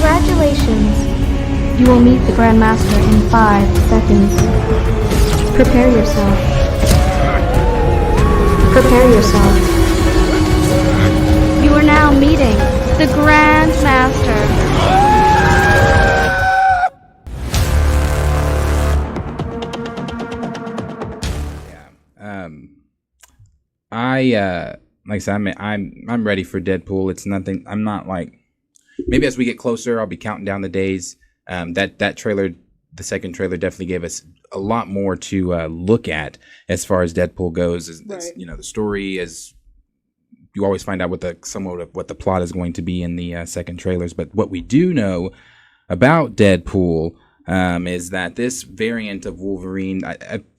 Congratulations! You will meet the Grandmaster in 5 seconds. Prepare yourself. Prepare yourself. You are now meeting the Grandmaster. Like I said, I'm ready for Deadpool. It's nothing. I'm not like, maybe as we get closer, I'll be counting down the days. That trailer, the second trailer, definitely gave us a lot more to look at as far as Deadpool goes. The story is, you always find out what the plot is going to be in the second trailers. But what we do know about Deadpool is that this variant of Wolverine,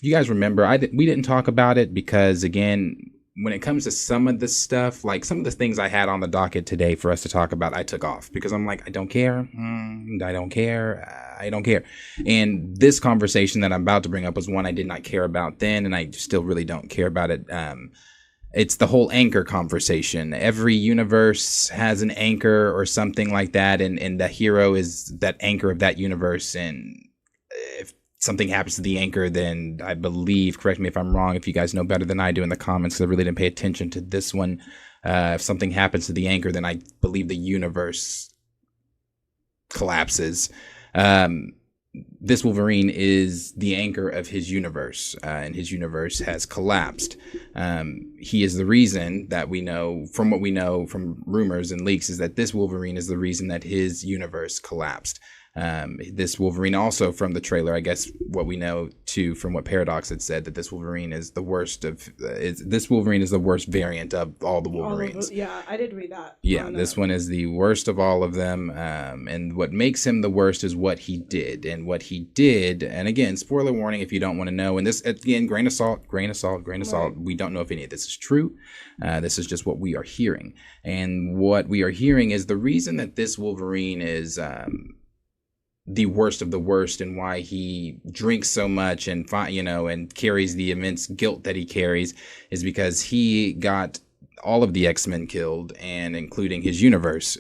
you guys remember, we didn't talk about it because, again, when it comes to some of the stuff, like some of the things I had on the docket today for us to talk about, I took off because I'm like, I don't care. I don't care. I don't care. And this conversation that I'm about to bring up was one I did not care about then, and I still really don't care about it. It's the whole anchor conversation. Every universe has an anchor or something like that, and the hero is that anchor of that universe. And if something happens to the anchor, then I believe, correct me if I'm wrong, if you guys know better than I do in the comments, because I really didn't pay attention to this one. If something happens to the anchor, then I believe the universe collapses. This Wolverine is the anchor of his universe, and his universe has collapsed. He is the reason that we know, from what we know from rumors and leaks, is that this Wolverine is the reason that his universe collapsed. This Wolverine also, from the trailer, I guess what we know too from what Paradox had said, that this Wolverine is the worst of this Wolverine is the worst variant of all the Wolverines. Yeah, I did read that. Yeah, this one is the worst of all of them, and what makes him the worst is what he did. And what he did, and again, spoiler warning if you don't want to know, and this, again, grain of salt. We don't know if any of this is true. This is just what we are hearing, and what we are hearing is the reason that this Wolverine is the worst of the worst, and why he drinks so much and and carries the immense guilt that he carries, is because he got all of the X-Men killed, and including his universe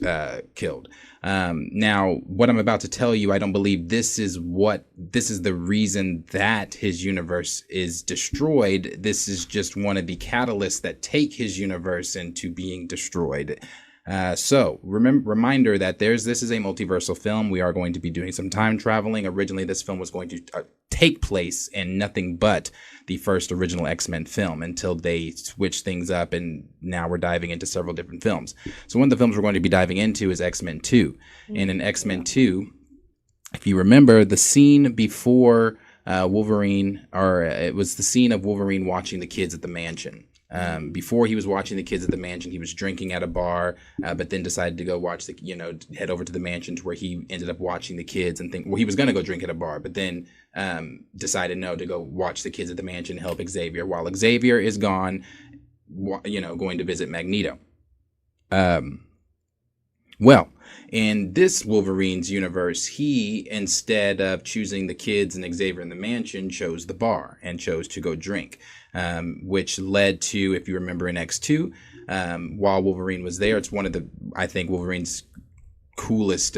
killed. Now, what I'm about to tell you, I don't believe this is the reason that his universe is destroyed. This is just one of the catalysts that take his universe into being destroyed. So reminder that this is a multiversal film. We are going to be doing some time traveling. Originally, this film was going to take place in nothing but the first original X-Men film until they switched things up, and now we're diving into several different films. So one of the films we're going to be diving into is X-Men 2. And in X-Men 2, if you remember the scene before Wolverine, or it was the scene of Wolverine watching the kids at the mansion. Before he was watching the kids at the mansion, he was drinking at a bar, but then decided to go head over to the mansion, to where he ended up watching the kids and he was going to go drink at a bar, but then decided to go watch the kids at the mansion, help Xavier, while Xavier is gone, going to visit Magneto. Well, in this Wolverine's universe, he, instead of choosing the kids and Xavier in the mansion, chose the bar and chose to go drink, which led to, if you remember in X2, while Wolverine was there, it's one of Wolverine's coolest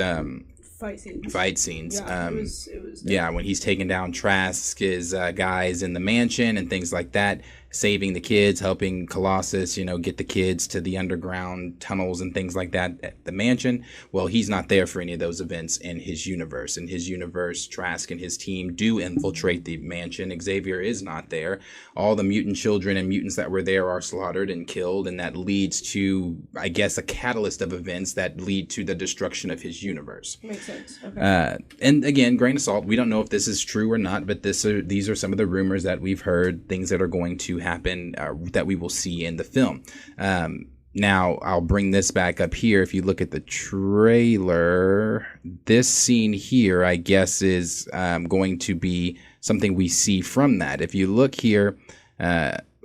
fight scenes. Yeah, it was when he's taking down Trask, his guys in the mansion and things like that, saving the kids, helping Colossus, get the kids to the underground tunnels and things like that at the mansion. Well, he's not there for any of those events in his universe. In his universe, Trask and his team do infiltrate the mansion. Xavier is not there. All the mutant children and mutants that were there are slaughtered and killed, and that leads to, I guess, a catalyst of events that lead to the destruction of his universe. Makes sense. Okay. And again, grain of salt. We don't know if this is true or not, but these are some of the rumors that we've heard, things that are going to happen, that we will see in the film. Now, I'll bring this back up here. If you look at the trailer, this scene here, I guess, is going to be something we see from that. If you look here,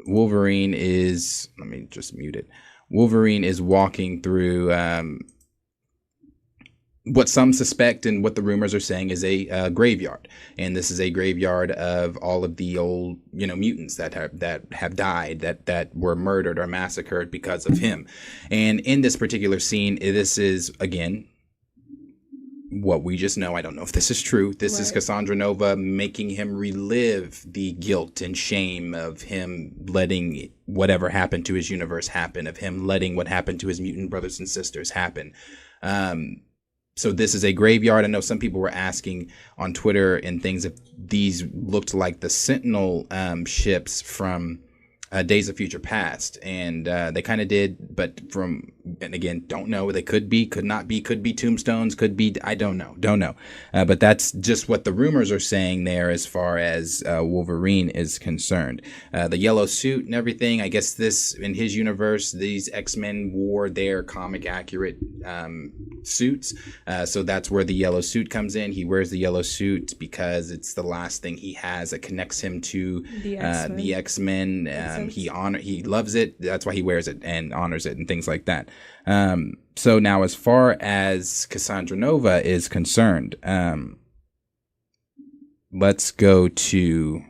Wolverine is, let me just mute it. Wolverine is walking through what some suspect and what the rumors are saying is a graveyard, and this is a graveyard of all of the old mutants that have died, that were murdered or massacred because of him. And in this particular scene, this is, again, what we just know, I don't know if this is true. This is Cassandra Nova making him relive the guilt and shame of him letting whatever happened to his universe happen, of him letting what happened to his mutant brothers and sisters happen. So this is a graveyard. I know some people were asking on Twitter and things if these looked like the Sentinel ships from Days of Future Past, and they kind of did, but and again, don't know. They could be, could not be, could be tombstones, could be, I don't know. But that's just what the rumors are saying there as far as Wolverine is concerned. The yellow suit and everything, I guess this, in his universe, these X-Men wore their comic accurate suits. So that's where the yellow suit comes in. He wears the yellow suit because it's the last thing he has that connects him to the X-Men. He loves it. That's why he wears it and honors it and things like that. So now, as far as Cassandra Nova is concerned, let's go to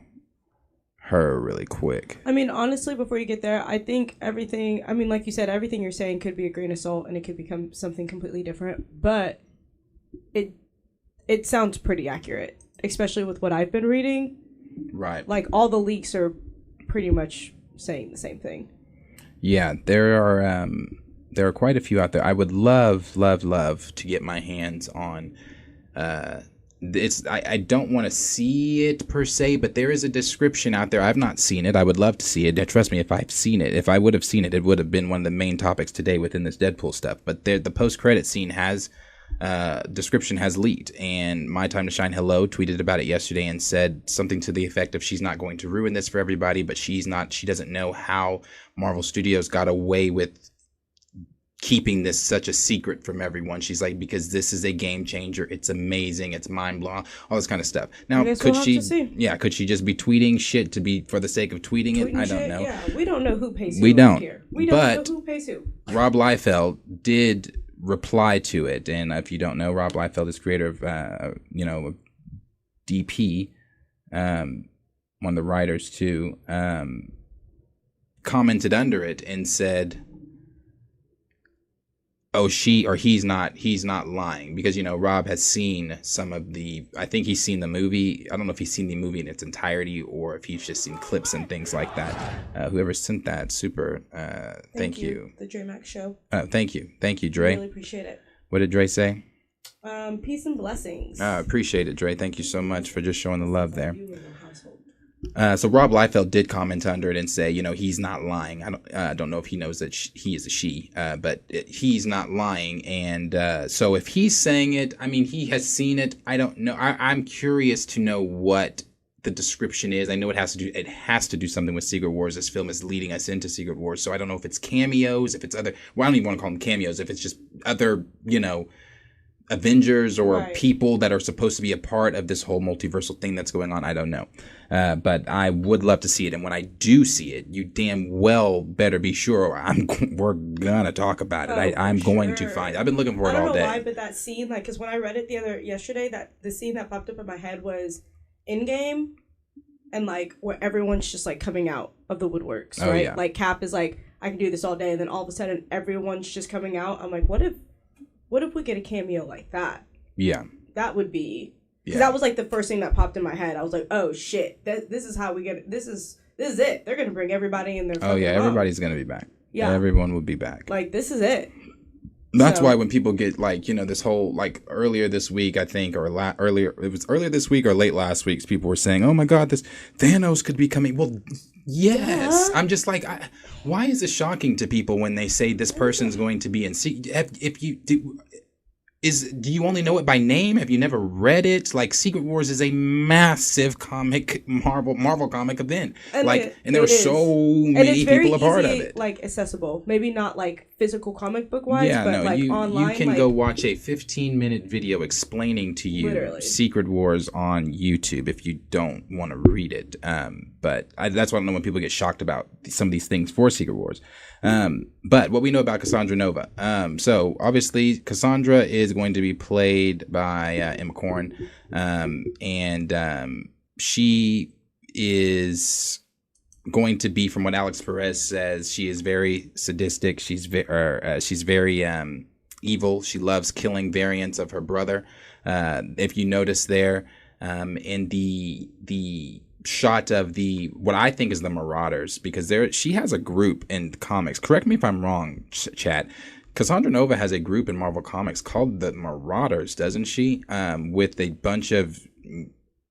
her really quick. I mean, honestly, before you get there, I think everything, I mean, like you said, everything you're saying could be a grain of salt and it could become something completely different, but it sounds pretty accurate, especially with what I've been reading. Right. Like, all the leaks are pretty much saying the same thing. Yeah, there are quite a few out there. I would love to get my hands on I don't want to see it per se, but there is a description out there. I've not seen it. I would love to see it. Trust me, if I've seen it, if I would have seen it, it would have been one of the main topics today within this Deadpool stuff. But the post-credit scene has description has leaked, and My Time to Shine Hello tweeted about it yesterday and said something to the effect of she's not going to ruin this for everybody, but she doesn't know how Marvel Studios got away with keeping this such a secret from everyone. She's like, because this is a game changer. It's amazing. It's mind blowing. All this kind of stuff. Now, could she just be tweeting shit for the sake of tweeting it? I don't know. Yeah, we don't know who pays who. We don't. Here. We don't know who pays who. Rob Liefeld did reply to it, and if you don't know, Rob Liefeld is creator of DP, one of the writers too, commented under it and said, oh, he's not lying, because Rob has seen some of I think he's seen the movie. I don't know if he's seen the movie in its entirety or if he's just seen clips and things like that. Whoever sent that, super thank you. The Dre Max Show. Thank you, Dre. Really appreciate it. What did Dre say? Peace and blessings. Appreciate it, Dre. Thank you so much for just showing the love there. So Rob Liefeld did comment under it and say, he's not lying. I don't know if he knows that he is a she, but he's not lying. And so if he's saying it, I mean, he has seen it. I don't know. I'm curious to know what the description is. I know it has to do something with Secret Wars. This film is leading us into Secret Wars. So I don't know if it's cameos, if it's other, well, I don't even want to call them cameos, if it's just other, Avengers or people that are supposed to be a part of this whole multiversal thing that's going on. I don't know. But I would love to see it. And when I do see it, you damn well better be sure we're going to talk about it. I'm going to find it. I've been looking for it all day. I don't know why, but that scene, because when I read it yesterday, that the scene that popped up in my head was Endgame, and where everyone's just coming out of the woodworks, right? Yeah. Like Cap is like, I can do this all day, and then all of a sudden everyone's just coming out. I'm like, what if we get a cameo like that? Yeah. That would be... Because that was the first thing that popped in my head. I was like, oh shit, this is how we get it. This is it. They're going to bring everybody in their... Oh yeah, everybody's going to be back. Yeah. Everyone will be back. This is it. That's why when people get this whole earlier this week, I think, or earlier this week or late last week, people were saying, oh my God, this Thanos could be coming. Well, yes. I'm just why is it shocking to people when they say this person's going to be in? If you do, do you only know it by name? Have you never read it? Secret Wars is a massive Marvel comic event. And there are so many people a part of it. Accessible. Maybe not physical comic book wise, but online. You can go watch a 15-minute video explaining to you Secret Wars on YouTube if you don't want to read it. But that's why I don't know when people get shocked about some of these things for Secret Wars. But what we know about Cassandra Nova. So obviously Cassandra is going to be played by Emma Corrin. And she is going to be, from what Alex Perez says, she is very sadistic. She's very evil. She loves killing variants of her brother. If you notice there, in the shot of what I think is the Marauders, because she has a group in comics. Correct me if I'm wrong, chat. Cassandra Nova has a group in Marvel Comics called the Marauders, doesn't she? With a bunch of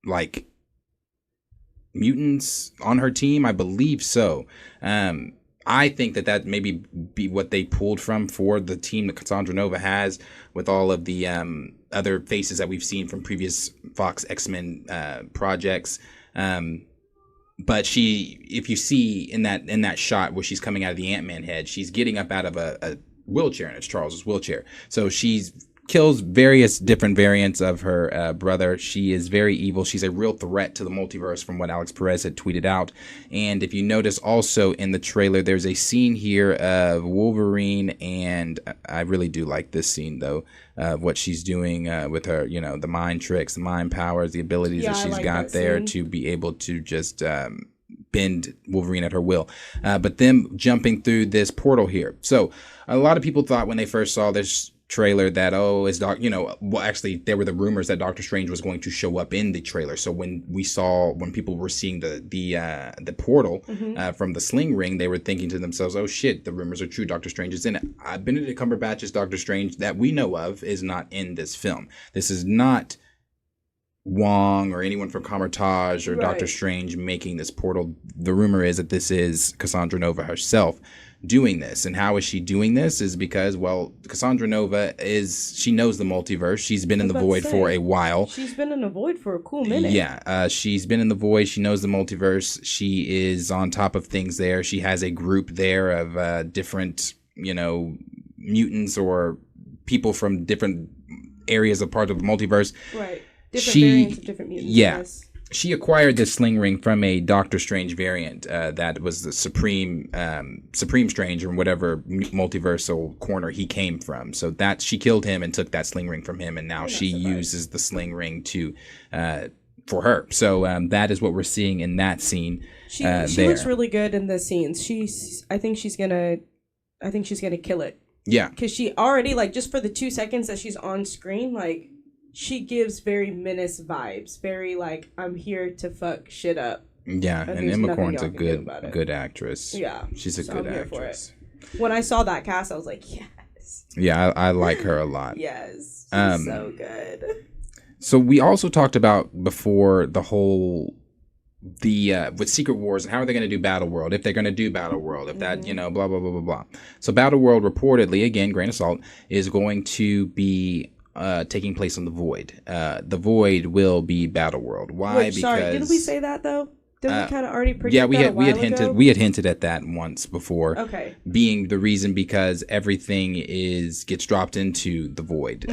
like mutants on her team, I believe so. I think that maybe be what they pulled from for the team that Cassandra Nova has, with all of the other faces that we've seen from previous Fox X-Men projects. But if you see in that shot where she's coming out of the Ant-Man head, she's getting up out of a wheelchair, and it's Charles's wheelchair. So kills various different variants of her brother. She is very evil. She's a real threat to the multiverse, from what Alex Perez had tweeted out. And if you notice also in the trailer, there's a scene here of Wolverine, and I really do like this scene though, what she's doing with her, the mind tricks, the mind powers, the abilities that she's got there to be able to just bend Wolverine at her will. But them jumping through this portal here. So a lot of people thought when they first saw this trailer that actually there were the rumors that Doctor Strange was going to show up in the trailer. So when people were seeing the portal from the sling ring, they were thinking to themselves, oh shit, the rumors are true, Doctor Strange is in it. Benedict Cumberbatch's Doctor Strange that we know of is not in this film. This is not Wong or anyone from Kamar-Taj or Doctor Strange making this portal. The rumor is that this is Cassandra Nova herself doing this. And how is she doing this? Is because, Cassandra Nova she knows the multiverse. She's been in the void for a while. She's been in the void for a cool minute. Yeah, she's been in the void. She knows the multiverse. She is on top of things there. She has a group there of different, mutants or people from different areas of part of the multiverse. Right. Different variants of different mutants. Yeah. She acquired this sling ring from a Doctor Strange variant that was the Supreme Strange, or whatever multiversal corner he came from. So that she killed him and took that sling ring from him, and now she uses the sling ring for her. So that is what we're seeing in that scene. She looks really good in the scenes. I think she's gonna kill it. Yeah, because she already, just for the 2 seconds that she's on screen, she gives very Menace vibes. Very I'm here to fuck shit up. Yeah, and Emma Corrin's a good actress. Yeah, she's a good actress. When I saw that cast, I was like, yes. Yeah, I like her a lot. Yes, she's so good. So we also talked about before the whole with Secret Wars and how are they going to do Battle World, if they're going to do Battle World, if that blah blah blah blah blah. So Battle World reportedly, again, grain of salt, is going to be taking place on the Void. The Void will be Battle World. Why? Because didn't we say that though? Didn't we kind of already predict that? Yeah, we had hinted at that once before. Okay. Being the reason because everything gets dropped into the Void.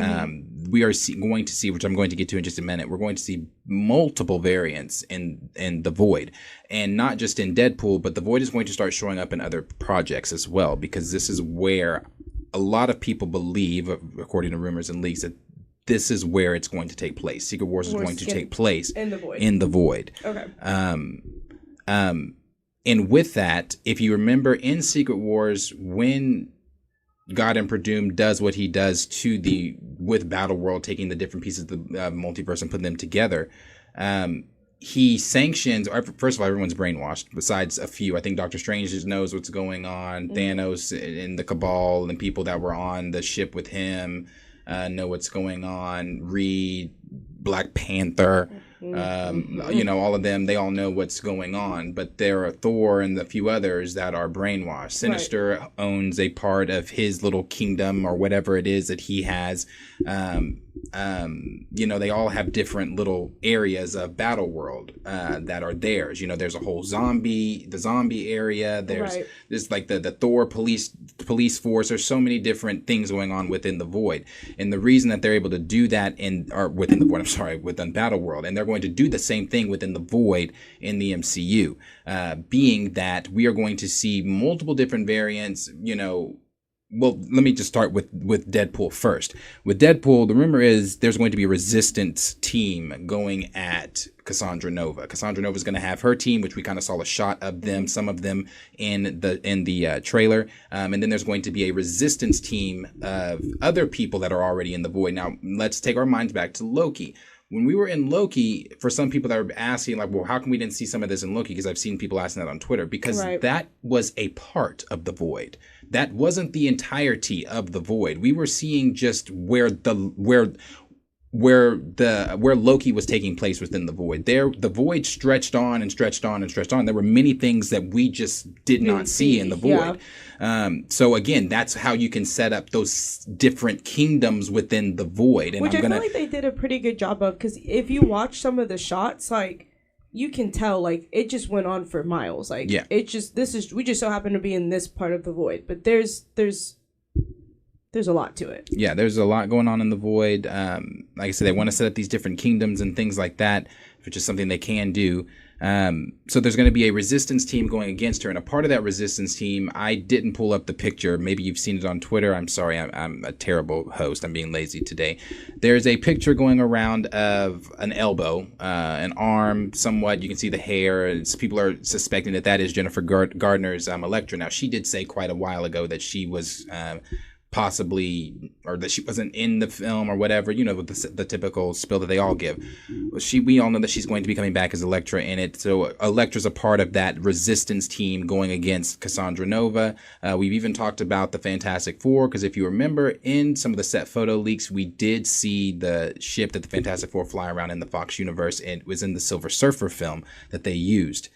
We are going to see, which I'm going to get to in just a minute. We're going to see multiple variants in the Void, and not just in Deadpool, but the Void is going to start showing up in other projects as well, because this is where a lot of people believe, according to rumors and leaks, that this is where it's going to take place. Secret Wars is going to take place in the Void. Okay. And with that, if you remember in Secret Wars, when God Emperor Doom does what he does with Battle World, taking the different pieces of the multiverse and putting them together, he sanctions. First of all, everyone's brainwashed. Besides a few, I think Doctor Strange just knows what's going on. Thanos and the Cabal and people that were on the ship with him know what's going on. Reed, Black Panther, all of them, they all know what's going on. But there are Thor and a few others that are brainwashed. Sinister owns a part of his little kingdom or whatever it is that he has. They all have different little areas of Battle World that are theirs. There's a whole zombie area. There's like the Thor police force. There's so many different things going on within the Void, and the reason that they're able to do that within Battle World, and they're going to do the same thing within the Void in the MCU, being that we are going to see multiple different variants. well, let me just start with Deadpool first. With Deadpool, the rumor is there's going to be a resistance team going at Cassandra Nova. Cassandra Nova is going to have her team, which we kind of saw a shot of them, some of them in the trailer. And then there's going to be a resistance team of other people that are already in the void. Now, let's take our minds back to Loki. When we were in Loki, for some people that were asking, like, well, how come we didn't see some of this in Loki? Because I've seen people asking that on Twitter. Because that was a part of the void. That wasn't the entirety of the void. We were seeing just where Loki was taking place within the void. The void stretched on and stretched on and stretched on. There were many things that we just did not see in the void. So again, that's how you can set up those different kingdoms within the void. And which I feel like they did a pretty good job of, because if you watch some of the shots, like, you can tell, like, it just went on for miles. Like, we just so happen to be in this part of the void, but there's a lot to it. Yeah, there's a lot going on in the void. Like I said, they want to set up these different kingdoms and things like that, which is something they can do. So there's going to be a resistance team going against her, and a part of that resistance team, I didn't pull up the picture. Maybe you've seen it on Twitter. I'm sorry, I'm a terrible host. I'm being lazy today. There's a picture going around of an elbow, an arm, somewhat. You can see the hair. People are suspecting that is Jennifer Gardner's Elektra. Now, she did say quite a while ago that she was possibly, or that she wasn't in the film or whatever, with the typical spill that they all give. We all know that she's going to be coming back as Elektra in it. So Elektra's a part of that resistance team going against Cassandra Nova. We've even talked about the Fantastic Four, because if you remember in some of the set photo leaks, we did see the ship that the Fantastic Four fly around in the Fox universe, and it was in the Silver Surfer film that they used.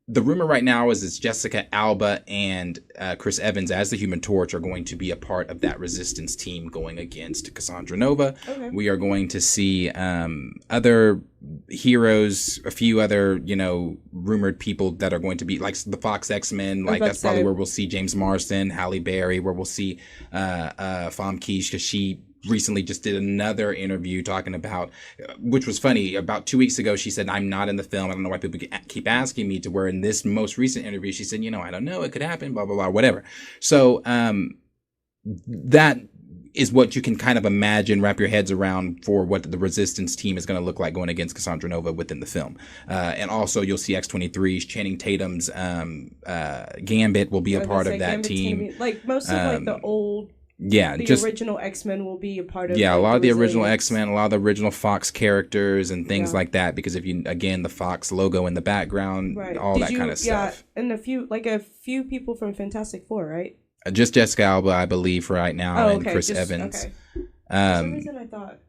The rumor right now is it's Jessica Alba and Chris Evans as the Human Torch are going to be a part of that resistance team going against Cassandra Nova. Okay. We are going to see other heroes, a few other, rumored people that are going to be like the Fox X-Men. Like, that's probably where we'll see James Marsden, Halle Berry, where we'll see Famke, because she recently just did another interview talking about, which was funny, about 2 weeks ago, she said, I'm not in the film. I don't know why people keep asking me, to where in this most recent interview, she said, I don't know, it could happen, blah, blah, blah, whatever. So that is what you can kind of imagine, wrap your heads around for what the resistance team is going to look like going against Cassandra Nova within the film. And also you'll see X-23's Channing Tatum's Gambit will be a part of that team. Like most of like the old, original X-Men will be a part of. Yeah, a lot of the original X-Men, a lot of the original Fox characters and things like that. Because if you, again, the Fox logo in the background, all that kind of stuff. Yeah, and a few people from Fantastic Four, right? Just Jessica Alba, I believe, right now, and Chris Evans. Okay. For some reason, I thought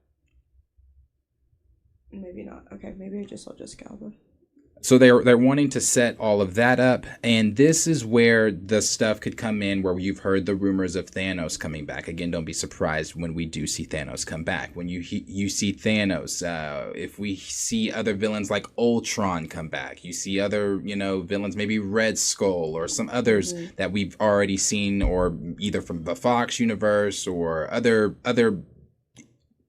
maybe not. Okay, maybe I just saw Jessica Alba. So they're wanting to set all of that up, and this is where the stuff could come in, where you've heard the rumors of Thanos coming back. Again, don't be surprised when we do see Thanos come back. When you see Thanos, if we see other villains like Ultron come back, you see other villains, maybe Red Skull or some others that we've already seen, or either from the Fox universe or other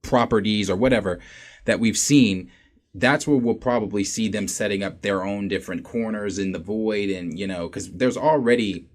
properties or whatever that we've seen. That's where we'll probably see them setting up their own different corners in the void, and because there's already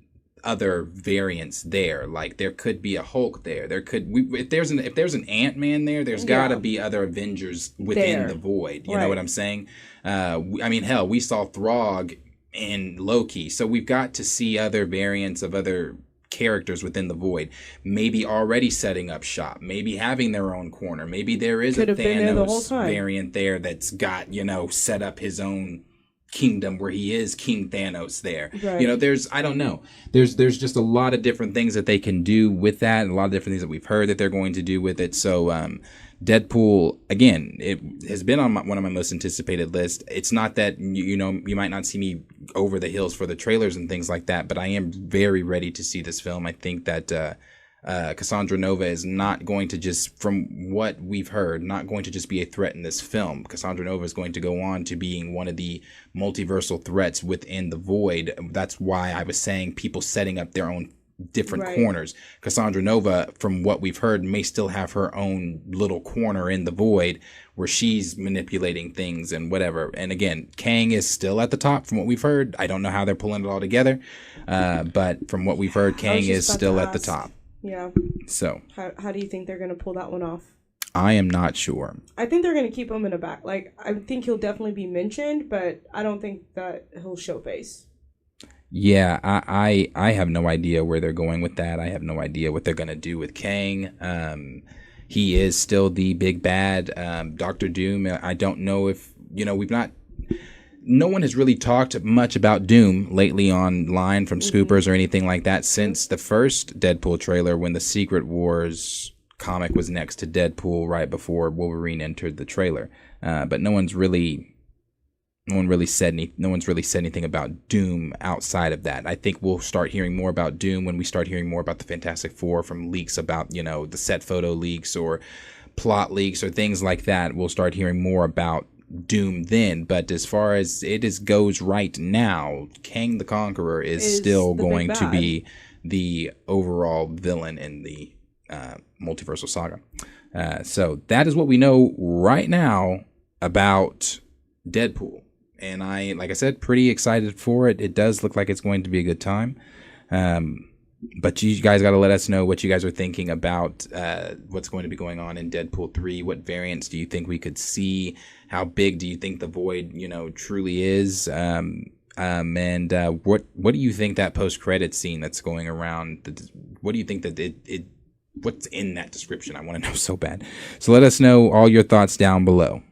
other variants there. Like, there could be a Hulk there. If there's an Ant-Man there, there's got to be other Avengers within the void. You know what I'm saying? Hell, we saw Throg in Loki, so we've got to see other variants of other characters within the void, maybe already setting up shop, maybe having their own corner, maybe there is a Thanos variant there that's got set up his own kingdom where he is King Thanos there. Right. I don't know, there's just a lot of different things that they can do with that, and a lot of different things that we've heard that they're going to do with it. So Deadpool, again, it has been on one of my most anticipated lists. It's not that, you might not see me over the hills for the trailers and things like that, but I am very ready to see this film. I think that Cassandra Nova is not going to just, from what we've heard, not going to just be a threat in this film. Cassandra Nova is going to go on to being one of the multiversal threats within the void. That's why I was saying people setting up their own different corners. Cassandra Nova, from what we've heard, may still have her own little corner in the void where she's manipulating things and whatever. And again, Kang is still at the top from what we've heard. I don't know how they're pulling it all together, but from what we've heard, Kang is still at the top. Yeah. So how do you think they're gonna pull that one off? I am not sure. I think they're gonna keep him in the back. Like, I think he'll definitely be mentioned, but I don't think that he'll show face. Yeah, I have no idea where they're going with that. I have no idea what they're gonna do with Kang. He is still the big bad. Dr. Doom, I don't know if, no one has really talked much about Doom lately online from scoopers or anything like that since the first Deadpool trailer, when the Secret Wars comic was next to Deadpool right before Wolverine entered the trailer. But no one's really said anything about Doom outside of that. I think we'll start hearing more about Doom when we start hearing more about the Fantastic Four from leaks about, the set photo leaks or plot leaks or things like that. We'll start hearing more about Doom then. But as far as goes right now, Kang the Conqueror is still going to be the overall villain in the multiversal saga. So that is what we know right now about Deadpool. And like I said, pretty excited for it. It does look like it's going to be a good time. But you guys got to let us know what you guys are thinking about what's going to be going on in Deadpool 3. What variants do you think we could see? How big do you think the void, truly is? And what do you think that post-credit scene that's going around? What do you think that what's in that description? I want to know so bad. So let us know all your thoughts down below.